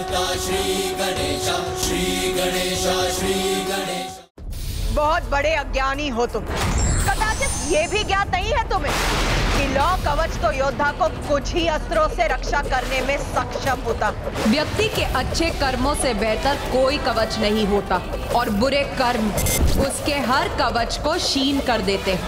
श्री गणेश श्री गणेश श्री गणेश। बहुत बड़े अज्ञानी हो तुम। कदाचित ये भी ज्ञात नहीं है तुम्हें कि लौ कवच तो योद्धा को कुछ ही अस्त्रों से रक्षा करने में सक्षम होता। व्यक्ति के अच्छे कर्मों से बेहतर कोई कवच नहीं होता और बुरे कर्म उसके हर कवच को क्षीण कर देते हैं।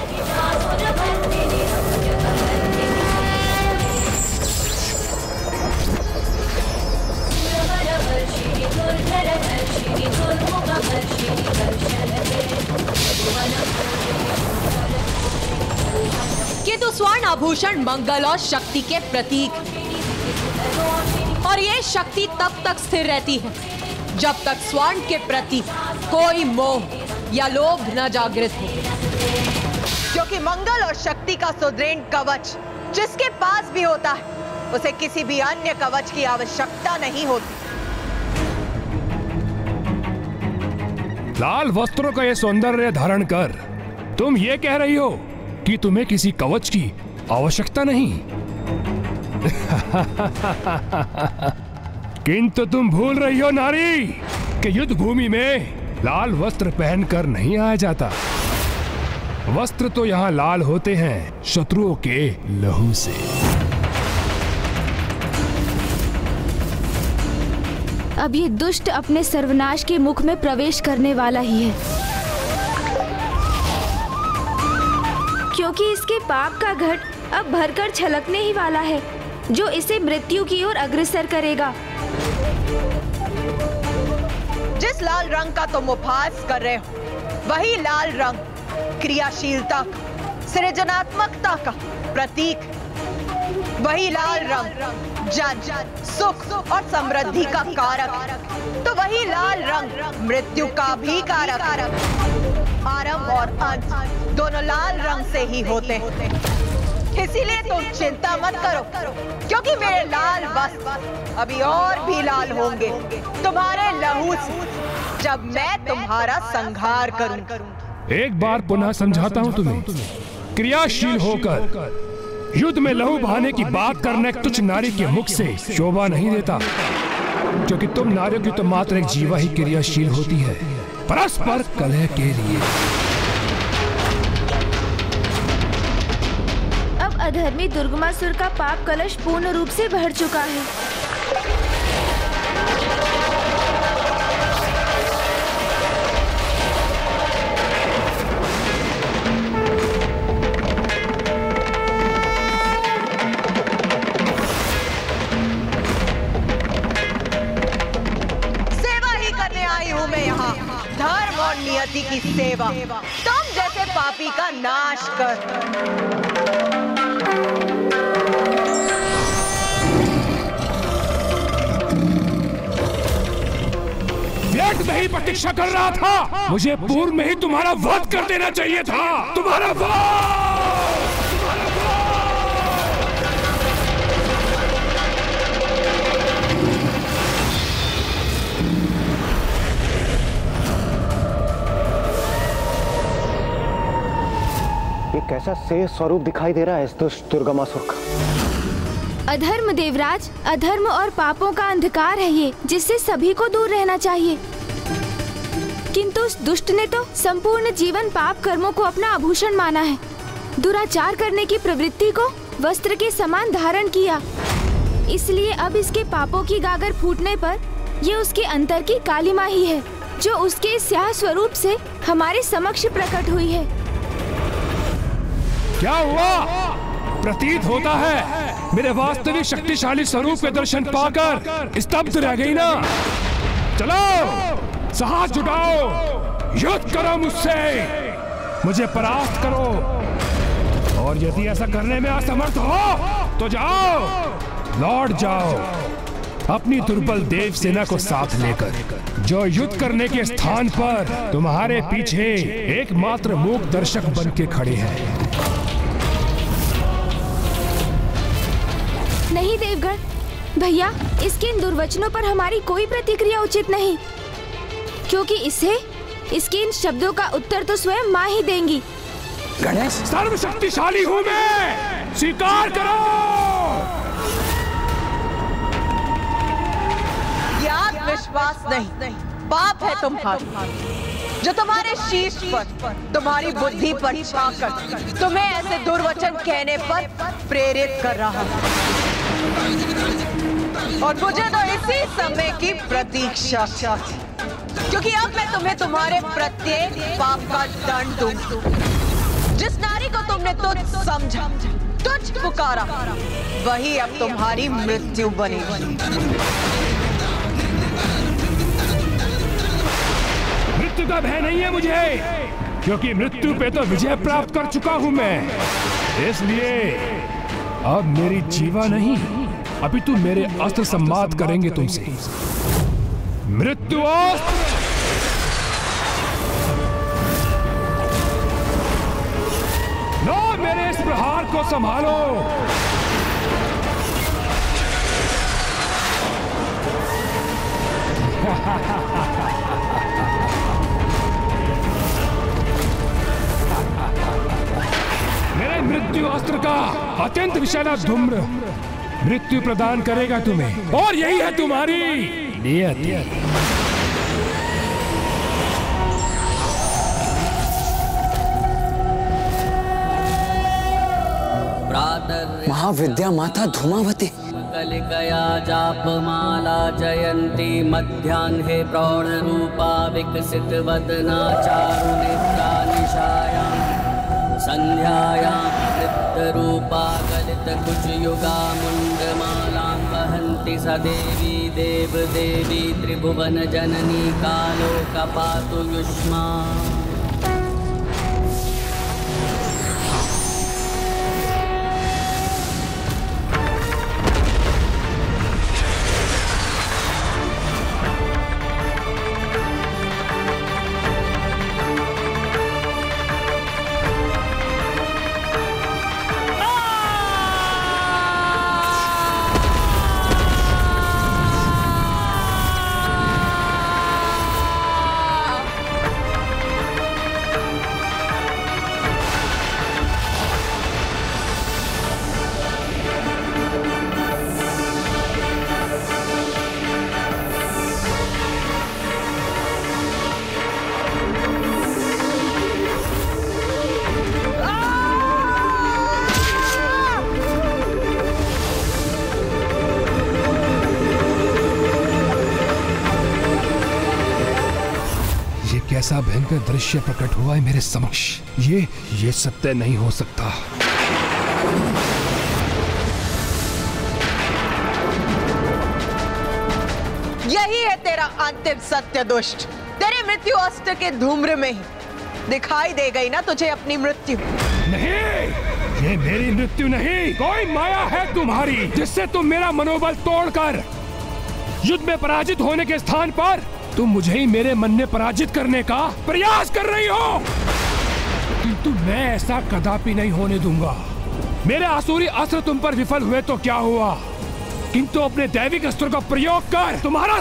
किंतु स्वर्ण आभूषण मंगल और शक्ति के प्रतीक, और ये शक्ति तब तक स्थिर रहती है जब तक स्वर्ण के प्रति कोई मोह या लोभ न जागृत हो। क्योंकि मंगल और शक्ति का सुदृढ़ कवच जिसके पास भी होता है उसे किसी भी अन्य कवच की आवश्यकता नहीं होती। लाल वस्त्रों का ये सौंदर्य धारण कर तुम ये कह रही हो कि तुम्हें किसी कवच की आवश्यकता नहीं। किंतु तुम भूल रही हो नारी कि युद्ध भूमि में लाल वस्त्र पहनकर नहीं आया जाता। वस्त्र तो यहाँ लाल होते हैं शत्रुओं के लहू से। अब ये दुष्ट अपने सर्वनाश के मुख में प्रवेश करने वाला ही है, क्योंकि इसके पाप का घट अब भरकर छलकने ही वाला है, जो इसे मृत्यु की ओर अग्रसर करेगा। जिस लाल रंग का तुम उपहास कर रहे हो वही लाल रंग क्रियाशीलता का, सृजनात्मकता का प्रतीक। वही लाल रंग जन, सुख और समृद्धि का कारक। तो वही लाल रंग मृत्यु का भी कारक। आरंभ और अंत दोनों लाल रंग से ही होते हैं। इसीलिए तुम चिंता मत करो, क्योंकि मेरे लाल वस्त्र अभी और भी लाल होंगे तुम्हारे लहू से, जब मैं तुम्हारा संहार करूं। एक बार पुनः समझाता हूं तुम्हें, क्रियाशील होकर युद्ध में लहू बहाने की बात करना एक तुच्छ नारी के मुख से शोभा नहीं देता, क्योंकि तुम नारियों की तो मात्र एक जीवा ही क्रियाशील होती है परस्पर कलह के लिए। अब अधर्मी दुर्गमासुर का पाप कलश पूर्ण रूप से भर चुका है। नियति की सेवा, तुम जैसे पापी का नाश कर। व्यर्थ में ही प्रतीक्षा कर रहा था, मुझे पूर्व में ही तुम्हारा वध कर देना चाहिए था। तुम्हारा वध! ये कैसा शेष स्वरूप दिखाई दे रहा है इस दुष्ट दुर्गमासुर का। अधर्म देवराज, अधर्म और पापों का अंधकार है ये, जिससे सभी को दूर रहना चाहिए। किंतु उस दुष्ट ने तो संपूर्ण जीवन पाप कर्मों को अपना आभूषण माना है। दुराचार करने की प्रवृत्ति को वस्त्र के समान धारण किया। इसलिए अब इसके पापों की गागर फूटने पर ये उसके अंतर की कालिमा ही है, जो उसके स्याह स्वरूप से हमारे समक्ष प्रकट हुई है। क्या हुआ? प्रतीत होता है मेरे वास्तविक शक्तिशाली स्वरूप के दर्शन पाकर स्तब्ध रह गई ना? चलो साहस जुटाओ, युद्ध करो मुझसे, मुझे परास्त करो, और यदि ऐसा करने में असमर्थ हो तो जाओ, लौट जाओ अपनी दुर्बल देव सेना को साथ लेकर, जो युद्ध करने के स्थान पर तुम्हारे पीछे एकमात्र मूक दर्शक बन के खड़े हैं। नहीं देवगण, भैया, इसके इन दुर्वचनों पर हमारी कोई प्रतिक्रिया उचित नहीं, क्योंकि इसके इन शब्दों का उत्तर तो स्वयं माँ ही देंगी। गणेश, सर्वशक्तिशाली हूँ मैं, स्वीकार करो। क्या विश्वास नहीं, पाप है तुम्हारा, जो तुम्हारे शीश पर, तुम्हारी बुद्धि पर छाकर तुम्हें ऐसे दुर्वचन कहने पर प्रेरित कर रहा है। और मुझे तो इसी समय की प्रतीक्षा थी, क्योंकि अब मैं तुम्हें तुम्हारे प्रत्येक पाप का दंड दूं। जिस नारी को तुमने तुझ समझा, तुझ पुकारा, वही अब तुम्हारी मृत्यु बनेगी। मृत्यु का भय नहीं है मुझे, क्योंकि मृत्यु पे तो विजय प्राप्त कर चुका हूं मैं। इसलिए अब मेरी जीवा नहीं, अभी तू मेरे अस्त्र संवाद करेंगे तुमसे। मृत्यु अस्त्र! लो मेरे इस प्रहार को संभालो। मेरे मृत्यु अस्त्र का अत्यंत विषैला धूम्र मृत्यु प्रदान करेगा तुम्हें, और यही है तुम्हारी नियति। महाविद्या माता धूमावती कलिकया जापमाला जयंती मध्याह्ने प्रौढ़रूपा विकसित वदना चारुनेत्रा निशायां संध्यायां वृद्धरूपा गलित कुचयुगा मुंडमालां वहन्ति स देवी देवदेवी त्रिभुवन जननी कालो कपातु युष्मा। कैसा भयंकर दृश्य प्रकट हुआ है मेरे समक्ष। ये सत्य नहीं हो सकता। यही है तेरा अंतिम सत्य दुष्ट। तेरे मृत्यु अस्त्र के धूम्र में ही दिखाई दे गई ना तुझे अपनी मृत्यु। नहीं, ये मेरी मृत्यु नहीं, कोई माया है तुम्हारी, जिससे तुम मेरा मनोबल तोड़कर युद्ध में पराजित होने के स्थान पर तुम मुझे ही मेरे मन में पराजित करने का प्रयास कर रही हो। किंतु मैं ऐसा कदापि नहीं होने दूंगा। मेरे आसुरी अस्त्र तुम पर विफल हुए तो क्या हुआ, किंतु अपने दैविक अस्त्र का प्रयोग कर तुम्हारा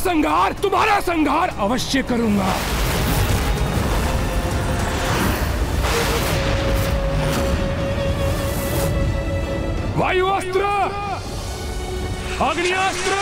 संहार अवश्य करूंगा। वायु अस्त्र, अग्नियास्त्र,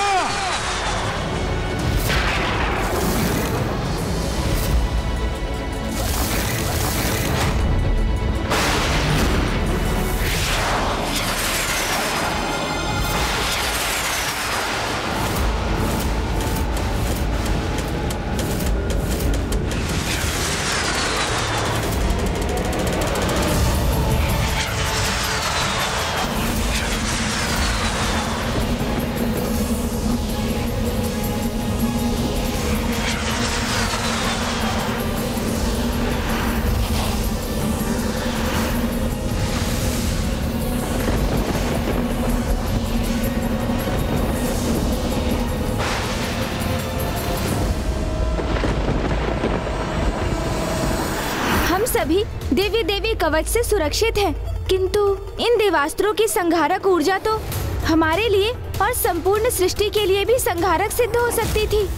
सभी देवी देवी कवच से सुरक्षित हैं, किंतु इन देवास्त्रों की संहारक ऊर्जा तो हमारे लिए और संपूर्ण सृष्टि के लिए भी संहारक सिद्ध हो सकती थी।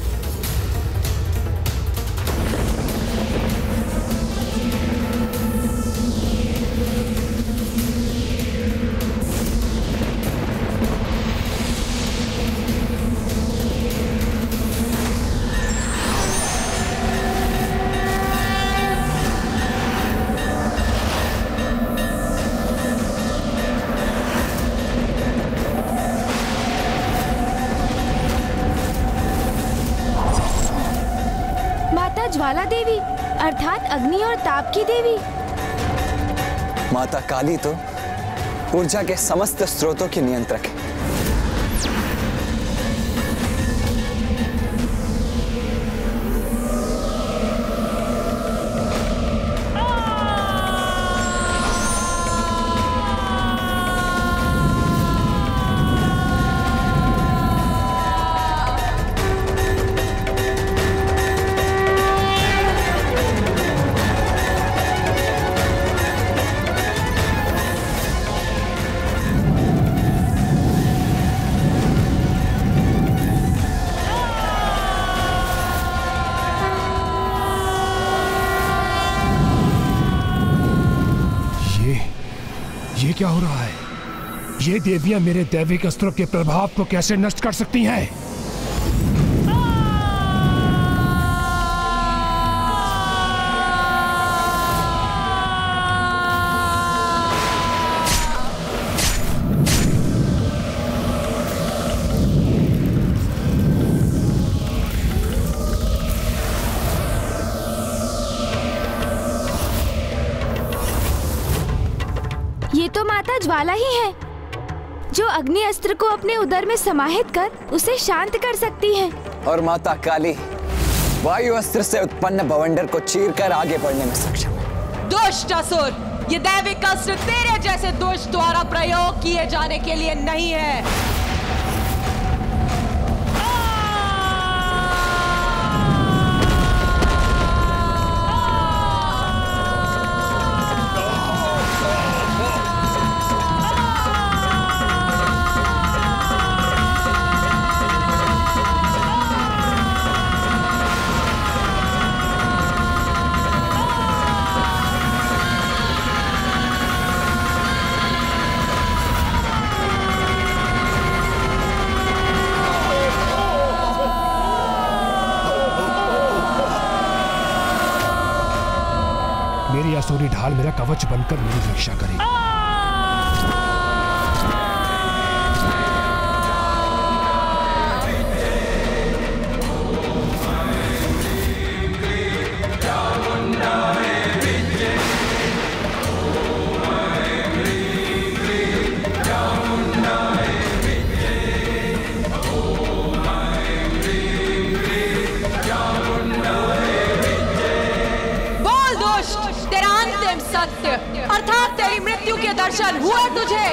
ज्वाला देवी अर्थात अग्नि और ताप की देवी। माता काली तो ऊर्जा के समस्त स्रोतों की नियंत्रक है। ये क्या हो रहा है? ये देवियां मेरे दैविक अस्त्रों के प्रभाव को कैसे नष्ट कर सकती हैं? ये तो माता ज्वाला ही है जो अग्नि अस्त्र को अपने उदर में समाहित कर उसे शांत कर सकती है। और माता काली वायु अस्त्र से उत्पन्न बवंडर को चीरकर आगे बढ़ने में सक्षम है। दुष्ट असुर, ये दैविक अस्त्र तेरे जैसे दुष्ट द्वारा प्रयोग किए जाने के लिए नहीं है। मेरी असुरी ढाल मेरा कवच बनकर मेरी रक्षा करेगी। सत्य अर्थात तेरी मृत्यु के दर्शन हुए तुझे।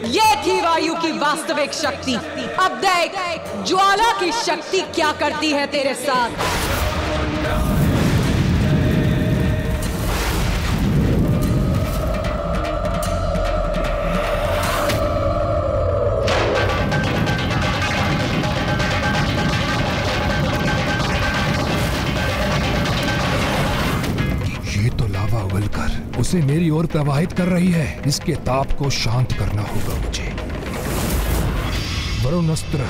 ये थी वायु की वास्तविक शक्ति। अब देख ज्वाला की शक्ति क्या करती है तेरे साथ। उसे मेरी ओर प्रवाहित कर रही है। इसके ताप को शांत करना होगा मुझे। वरुण अस्त्र।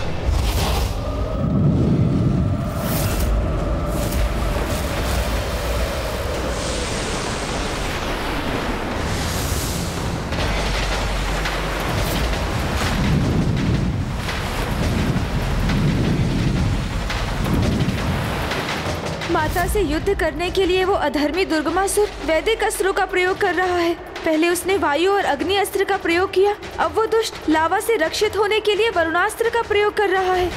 माता से युद्ध करने के लिए वो अधर्मी दुर्गमासुर वैदिक अस्त्रों का प्रयोग कर रहा है। पहले उसने वायु और अग्नि अस्त्र का प्रयोग किया, अब वो दुष्ट लावा से रक्षित होने के लिए वरुणास्त्र का प्रयोग कर रहा है।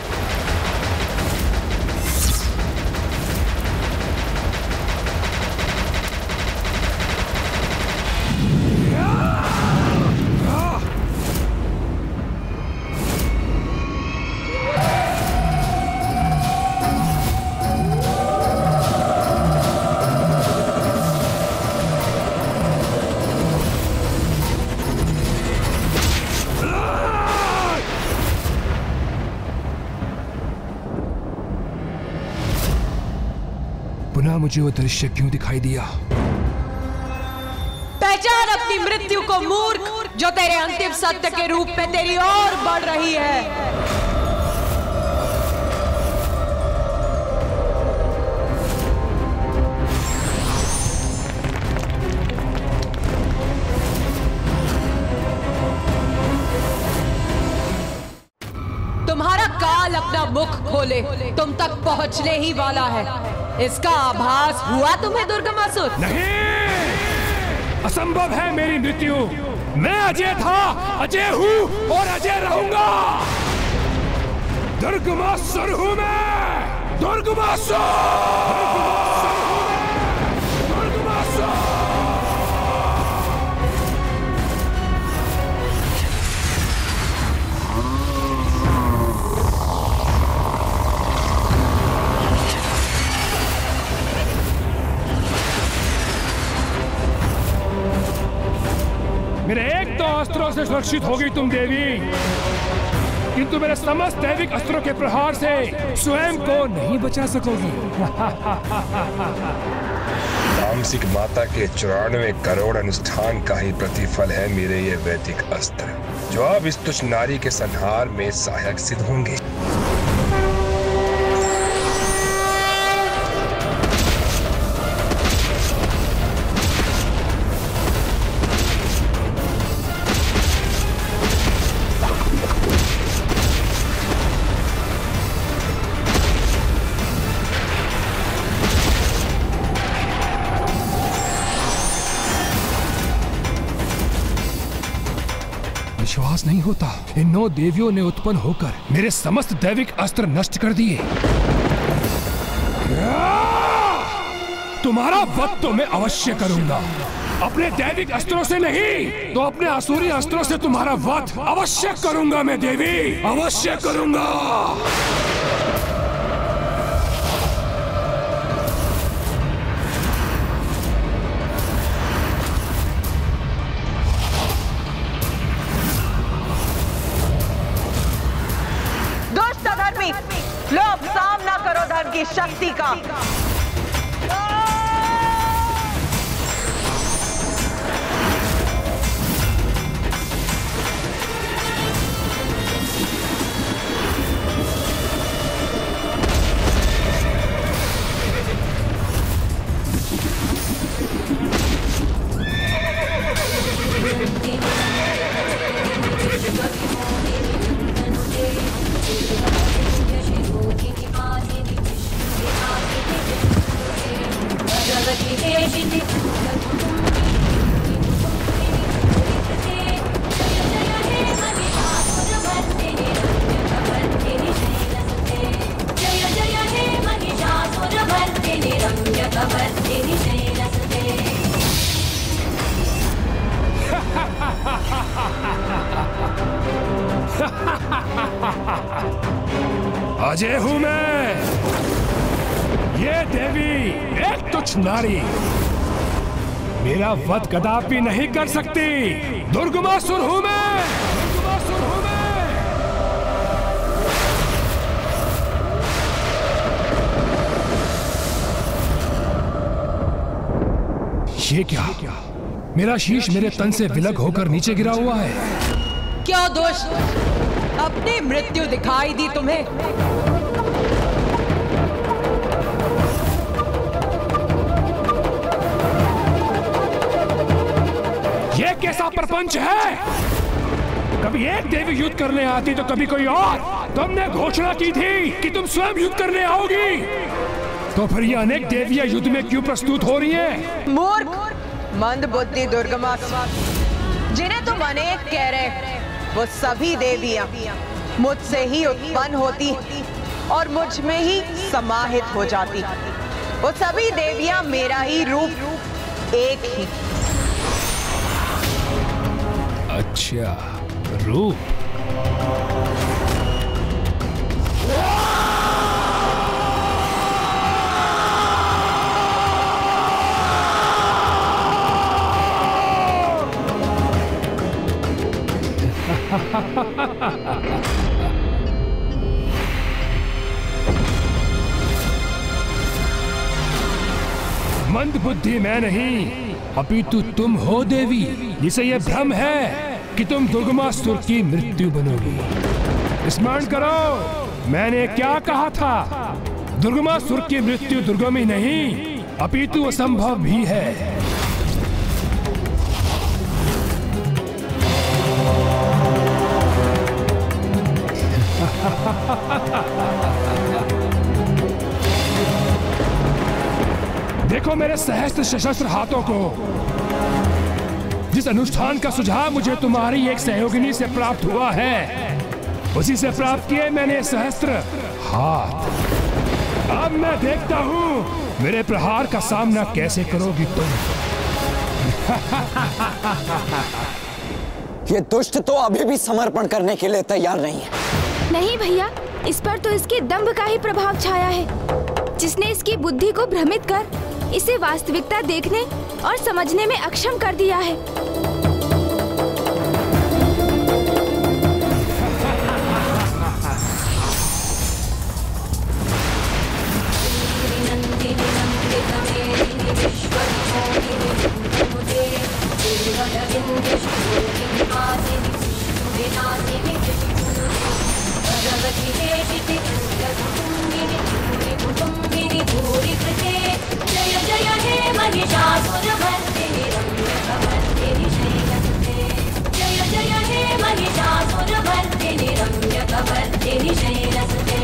पुनः मुझे वो दृश्य क्यों दिखाई दिया? पहचान अपनी मृत्यु को मूर्ख, जो तेरे अंतिम सत्य के रूप में तेरी ओर बढ़ रही है। मुख खोले तुम तक पहुंचने ही वाला है। इसका आभास हुआ तुम्हें दुर्गमासुर? नहीं, असंभव है मेरी मृत्यु। मैं अजय था, अजय हूँ और अजय रहूंगा। दुर्गमासुर हूँ मैं, दुर्गमासुर। मेरे एक तो अस्त्रों से सुरक्षित होगी तुम देवी, किंतु मेरे समस्त दैविक अस्त्रों के प्रहार से स्वयं को नहीं बचा सकोगी। तामसिक माता के 94 करोड़ अनुष्ठान का ही प्रतिफल है मेरे ये वैदिक अस्त्र, जो अब इस तुच्छ नारी के संहार में सहायक सिद्ध होंगे। विश्वास नहीं होता, इन 9 देवियों ने उत्पन्न होकर मेरे समस्त दैविक अस्त्र नष्ट कर दिए। तुम्हारा वध तो मैं अवश्य करूंगा, अपने दैविक अस्त्रों से नहीं तो अपने आसुरी अस्त्रों से तुम्हारा वध अवश्य करूंगा मैं देवी, अवश्य करूंगा। लो अब सामना करो धर्म की शक्ति का। अजय हूं मैं, ये देवी एक तुच्छ नारी मेरा वध कदापि नहीं कर सकती। दुर्गमासुर हूं मैं, दुर्गमासुर हूं मैं। ये क्या? मेरा शीश मेरे तन से विलग होकर नीचे गिरा हुआ है। क्या दोष? अपनी मृत्यु दिखाई दी तुम्हें? ये कैसा प्रपंच है? कभी एक देवी युद्ध करने आती तो कभी कोई और। तुमने घोषणा की थी कि तुम स्वयं युद्ध करने आओगी, तो फिर ये अनेक देवियां युद्ध में क्यों प्रस्तुत हो रही हैं? मूर्ख, मंद बुद्धि दुर्गमासुर, जिन्हें तुम अनेक कह रहे, वो सभी देवियां मुझसे ही उत्पन्न होती और मुझ में ही समाहित हो जाती। वो सभी देवियां मेरा ही रूप, एक ही। अच्छा, रूप। मंद बुद्धि मैं नहीं, अपितु तुम हो देवी, जिसे यह भ्रम है कि तुम दुर्गमासुर की मृत्यु बनोगी। स्मरण करो, मैंने क्या कहा था? दुर्गमासुर की मृत्यु दुर्गम ही नहीं, अपितु असंभव भी है। देखो मेरे सहस्त्र सशस्त्र हाथों को। जिस अनुष्ठान का सुझाव मुझे तुम्हारी एक सहयोगिनी से प्राप्त हुआ है, उसी से प्राप्त किए मैंने सहस्त्र हाथ। अब मैं देखता हूं मेरे प्रहार का सामना कैसे करोगी तुम। ये दुष्ट तो अभी भी समर्पण करने के लिए तैयार नहीं है। नहीं भैया, इस पर तो इसके दंभ का ही प्रभाव छाया है, जिसने इसकी बुद्धि को भ्रमित कर इसे वास्तविकता देखने और समझने में अक्षम कर दिया है। जय जय हे महिषासुरमर्दिनी रम्यकमर्दिनी शैलसुते। जय जय हे महिषासुरमर्दिनी रम्यकमर्दिनी शैलसुते।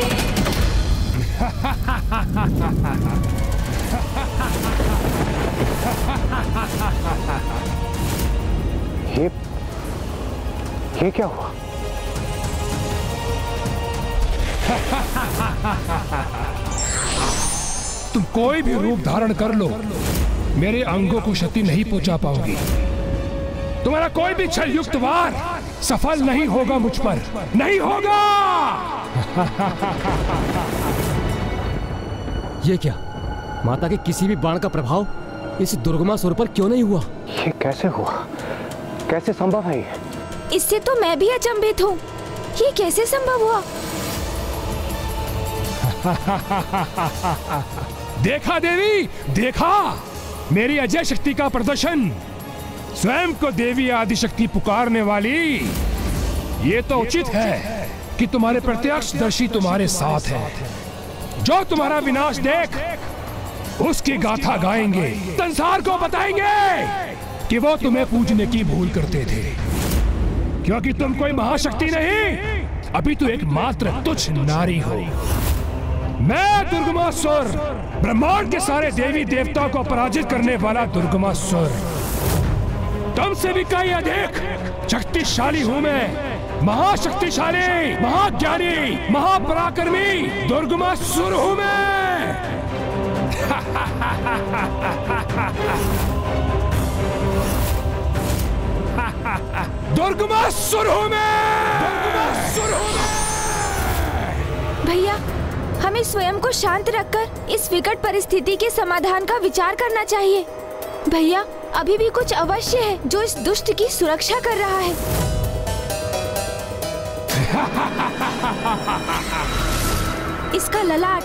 ये क्या हुआ? तुम कोई भी रूप धारण कर लो, मेरे अंगों को क्षति नहीं पहुंचा पाओगी। तुम्हारा कोई भी छल युक्त वार सफल नहीं होगा, मुझ पर नहीं होगा। ये क्या, माता के किसी भी बाण का प्रभाव इस दुर्गमासुर पर क्यों नहीं हुआ? ये कैसे हुआ? कैसे संभव है ये? इससे तो मैं भी अचंभित हूँ। ये कैसे संभव हुआ? देखा देवी, देखा मेरी अजय शक्ति का प्रदर्शन। स्वयं को देवी आदिशक्ति पुकारने वाली। ये तो उचित है कि तुम्हारे प्रत्यक्षदर्शी तुम्हारे साथ है। जो तुम्हारा विनाश देख उसकी गाथा गाएंगे, संसार को बताएंगे कि वो तुम्हें पूजने की भूल करते थे, क्योंकि तुम कोई महाशक्ति नहीं, अभी तो एक मात्र तुच्छ नारी हो। मैं दुर्गमासुर, ब्रह्मांड के सारे देवी देवताओं को पराजित करने वाला दुर्गमासुर, तुमसे भी कहीं अधिक शक्तिशाली हूं मैं। महाशक्तिशाली, महाज्ञानी, महापराक्रमी दुर्गमासुर हूं मैं। दुर्गमासुर हूं मैं। दुर्गमासुर हूं मैं। भैया, हमें स्वयं को शांत रखकर इस विकट परिस्थिति के समाधान का विचार करना चाहिए। भैया, अभी भी कुछ अवश्य है जो इस दुष्ट की सुरक्षा कर रहा है। इसका ललाट,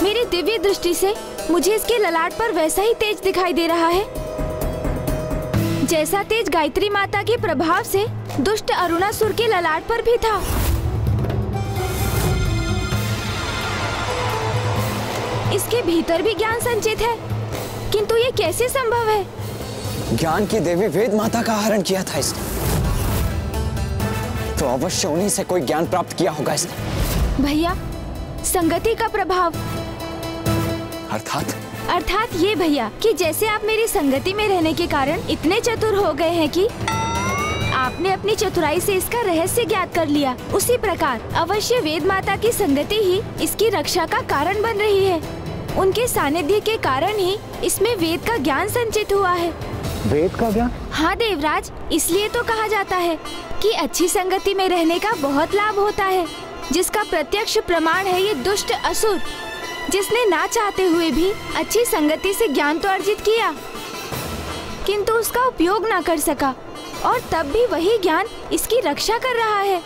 मेरी दिव्य दृष्टि से मुझे इसके ललाट पर वैसा ही तेज दिखाई दे रहा है जैसा तेज गायत्री माता के प्रभाव से दुष्ट अरुणासुर के ललाट पर भी था। इसके भीतर भी ज्ञान संचित है, किंतु ये कैसे संभव है? ज्ञान की देवी वेद माता का हरण किया था इसने, तो अवश्य उन्हीं से कोई ज्ञान प्राप्त किया होगा इसने। भैया, संगति का प्रभाव। अर्थात ये भैया कि जैसे आप मेरी संगति में रहने के कारण इतने चतुर हो गए हैं कि आपने अपनी चतुराई से इसका रहस्य ज्ञात कर लिया, उसी प्रकार अवश्य वेद माता की संगति ही इसकी रक्षा का कारण बन रही है। उनके सानिध्य के कारण ही इसमें वेद का ज्ञान संचित हुआ है। वेद का ज्ञान? हाँ देवराज, इसलिए तो कहा जाता है कि अच्छी संगति में रहने का बहुत लाभ होता है, जिसका प्रत्यक्ष प्रमाण है ये दुष्ट असुर, जिसने ना चाहते हुए भी अच्छी संगति से ज्ञान तो अर्जित किया, किंतु उसका उपयोग ना कर सका, और तब भी वही ज्ञान इसकी रक्षा कर रहा है।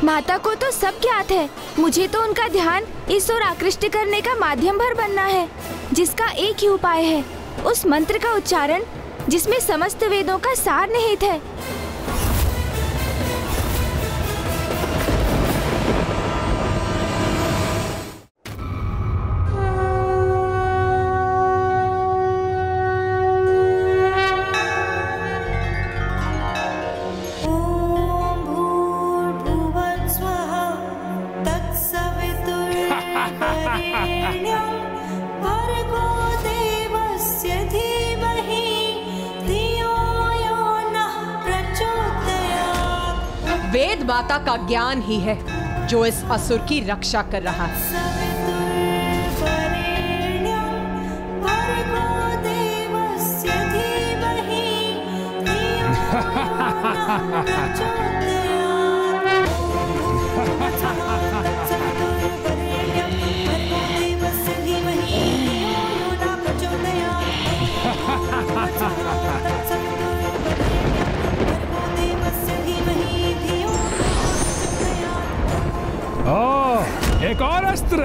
माता को तो सब ज्ञात है, मुझे तो उनका ध्यान इस ओर आकृष्ट करने का माध्यम भर बनना है, जिसका एक ही उपाय है, उस मंत्र का उच्चारण जिसमें समस्त वेदों का सार निहित है। ॐ भूर्भुवः स्वः वेद माता का ज्ञान ही है जो इस असुर की रक्षा कर रहा है। ओह, एक और अस्त्र।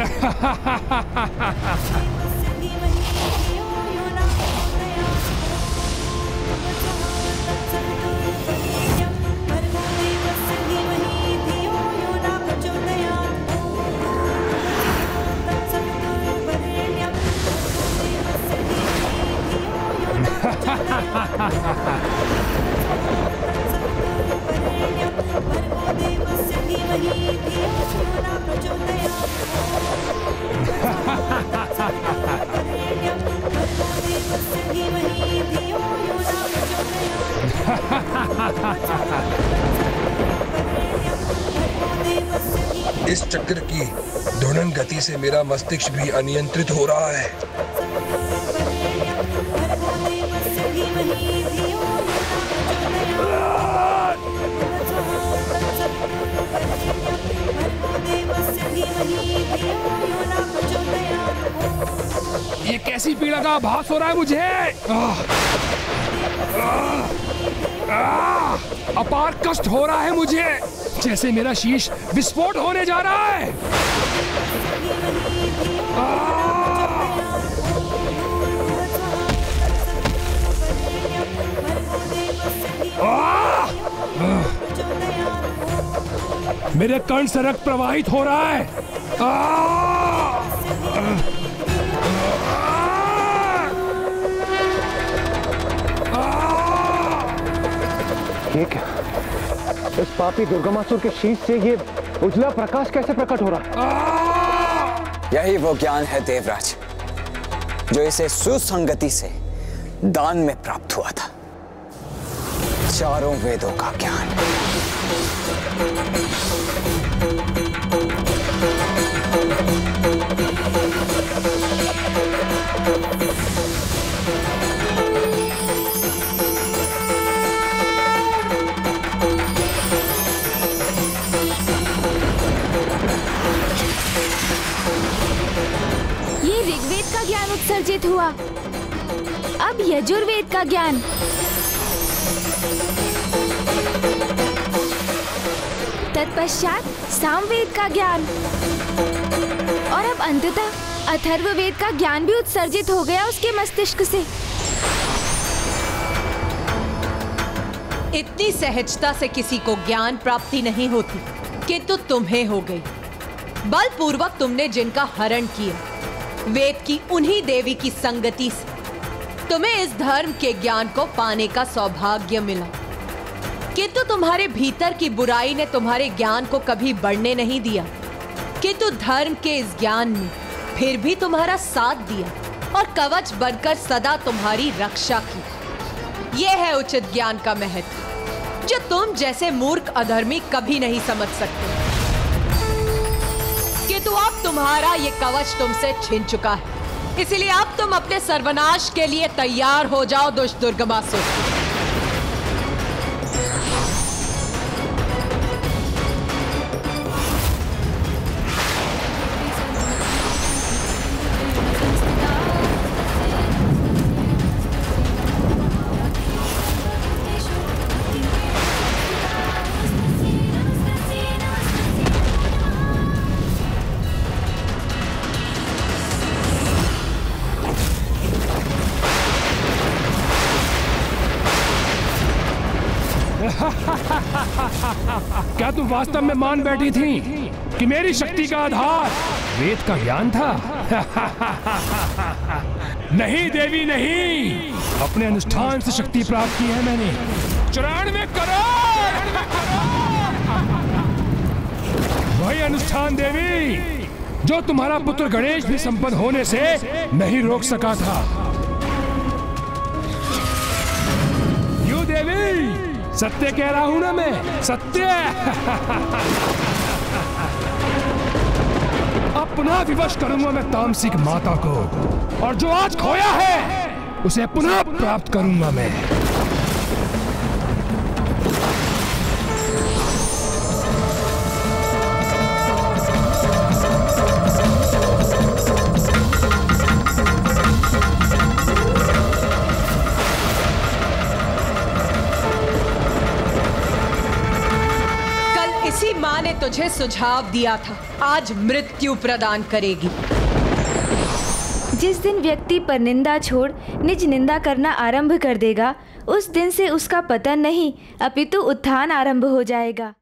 इस चक्र की ध्वनिन गति से मेरा मस्तिष्क भी अनियंत्रित हो रहा है। ये कैसी पीड़ा का आभास हो रहा है मुझे। अपार कष्ट हो रहा है मुझे, जैसे मेरा शीश विस्फोट होने जा रहा है। मेरे कर्ण से रक्त प्रवाहित हो रहा है। ये क्या? इस पापी दुर्गमासुर के शीश से ये उजला प्रकाश कैसे प्रकट हो रहा है? यही वो ज्ञान है देवराज, जो इसे सुसंगति से दान में प्राप्त हुआ था। चारों वेदों का ज्ञान। ये ऋग्वेद का ज्ञान उत्सर्जित हुआ, अब यजुर्वेद का ज्ञान। तत्पश्चात सामवेद का ज्ञान और अब अंततः अथर्ववेद का ज्ञान भी उत्सर्जित हो गया उसके मस्तिष्क से। इतनी सहजता से किसी को ज्ञान प्राप्ति नहीं होती, किंतु तुम्हें हो गई। बलपूर्वक तुमने जिनका हरण किया, वेद की उन्हीं देवी की संगति से तुम्हें इस धर्म के ज्ञान को पाने का सौभाग्य मिला। किंतु तुम्हारे भीतर की बुराई ने तुम्हारे ज्ञान को कभी बढ़ने नहीं दिया, किंतु धर्म के इस ज्ञान ने फिर भी तुम्हारा साथ दिया और कवच बनकर सदा तुम्हारी रक्षा की। यह है उचित ज्ञान का महत्व, जो तुम जैसे मूर्ख अधर्मी कभी नहीं समझ सकते। किंतु अब तुम्हारा ये कवच तुमसे छिन चुका है, इसलिए अब तुम अपने सर्वनाश के लिए तैयार हो जाओ दुष्ट दुर्गमासुर। क्या तुम वास्तव में मान बैठी थी कि मेरी शक्ति का आधार वेद का ज्ञान था? नहीं देवी नहीं, अपने अनुष्ठान से शक्ति प्राप्त की है मैंने। 94 करोड़ वही अनुष्ठान देवी जो तुम्हारा पुत्र गणेश भी संपन्न होने से नहीं रोक सका था। यू देवी सत्य कह रहा हूं ना मैं, सत्य। अपना विवश करूंगा मैं तामसिक माता को, और जो आज खोया है उसे पुनः प्राप्त करूंगा मैं। इसी माँ ने तुझे सुझाव दिया था, आज मृत्यु प्रदान करेगी। जिस दिन व्यक्ति पर निंदा छोड़ निज निंदा करना आरंभ कर देगा, उस दिन से उसका पतन नहीं अपितु उत्थान आरंभ हो जाएगा।